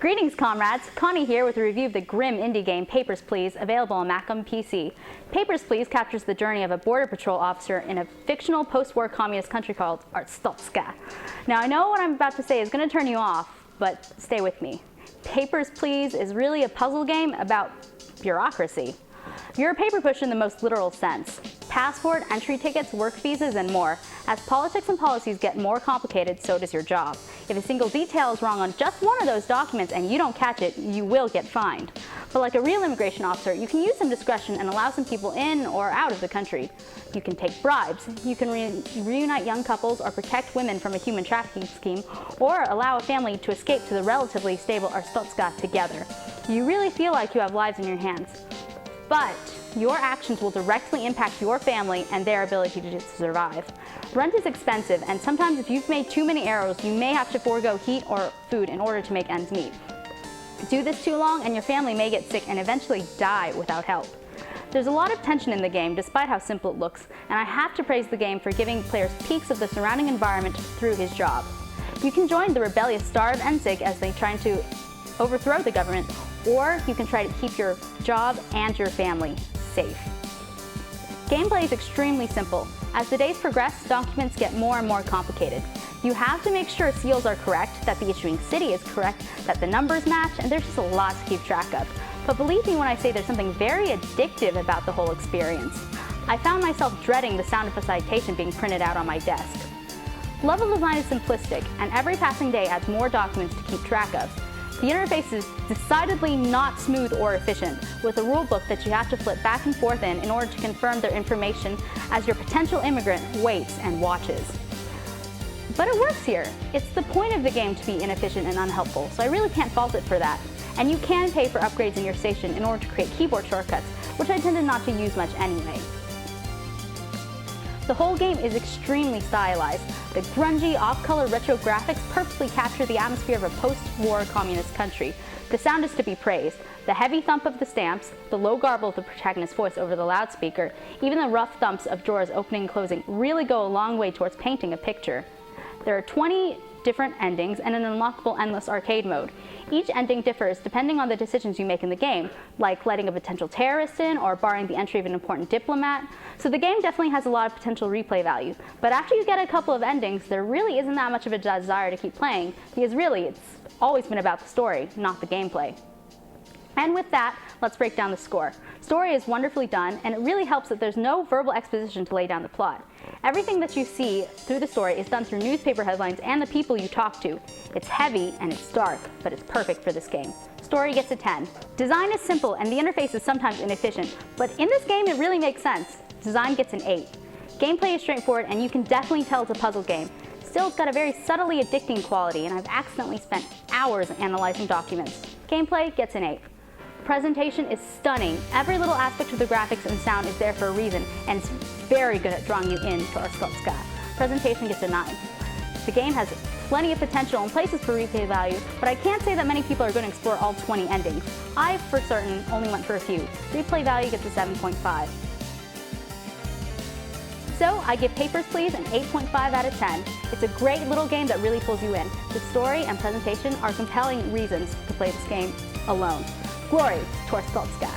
Greetings, comrades! Connie here with a review of the grim indie game Papers, Please, available on Mac and PC. Papers, Please captures the journey of a border patrol officer in a fictional post-war communist country called Arstotzka. Now, I know what I'm about to say is going to turn you off, but stay with me. Papers, Please is really a puzzle game about bureaucracy. You're a paper pusher in the most literal sense. Passport, entry tickets, work visas, and more. As politics and policies get more complicated, so does your job. If a single detail is wrong on just one of those documents and you don't catch it, you will get fined. But like a real immigration officer, you can use some discretion and allow some people in or out of the country. You can take bribes, you can reunite young couples or protect women from a human trafficking scheme, or allow a family to escape to the relatively stable Arstotzka together. You really feel like you have lives in your hands. But your actions will directly impact your family and their ability to survive. Rent is expensive, and sometimes if you've made too many arrows, you may have to forego heat or food in order to make ends meet. Do this too long and your family may get sick and eventually die without help. There's a lot of tension in the game, despite how simple it looks, and I have to praise the game for giving players peeks of the surrounding environment through his job. You can join the rebellious Star of Ensig as they try to overthrow the government, or you can try to keep your job and your family safe. Gameplay is extremely simple. As the days progress, documents get more and more complicated. You have to make sure seals are correct, that the issuing city is correct, that the numbers match, and there's just a lot to keep track of. But believe me when I say there's something very addictive about the whole experience. I found myself dreading the sound of a citation being printed out on my desk. Level design is simplistic, and every passing day adds more documents to keep track of. The interface is decidedly not smooth or efficient, with a rulebook that you have to flip back and forth in order to confirm their information as your potential immigrant waits and watches. But it works here. It's the point of the game to be inefficient and unhelpful, so I really can't fault it for that. And you can pay for upgrades in your station in order to create keyboard shortcuts, which I tended not to use much anyway. The whole game is extremely stylized. The grungy, off-color retro graphics perfectly capture the atmosphere of a post-war communist country. The sound is to be praised. The heavy thump of the stamps, the low garble of the protagonist's voice over the loudspeaker, even the rough thumps of drawers opening and closing really go a long way towards painting a picture. There are 20 different endings and an unlockable endless arcade mode. Each ending differs depending on the decisions you make in the game, like letting a potential terrorist in or barring the entry of an important diplomat. So the game definitely has a lot of potential replay value. But after you get a couple of endings, there really isn't that much of a desire to keep playing, because really it's always been about the story, not the gameplay. And with that, let's break down the score. Story is wonderfully done, and it really helps that there's no verbal exposition to lay down the plot. Everything that you see through the story is done through newspaper headlines and the people you talk to. It's heavy and it's dark, but it's perfect for this game. Story gets a 10. Design is simple and the interface is sometimes inefficient, but in this game it really makes sense. Design gets an 8. Gameplay is straightforward and you can definitely tell it's a puzzle game. Still, it's got a very subtly addicting quality, and I've accidentally spent hours analyzing documents. Gameplay gets an 8. Presentation is stunning. Every little aspect of the graphics and sound is there for a reason, and it's very good at drawing you in to Arstotzka. Presentation gets a 9. The game has plenty of potential and places for replay value, but I can't say that many people are going to explore all 20 endings. I, for certain, only went for a few. Replay value gets a 7.5. So I give Papers, Please an 8.5 out of 10. It's a great little game that really pulls you in. The story and presentation are compelling reasons to play this game alone. Glory to Arstotzka.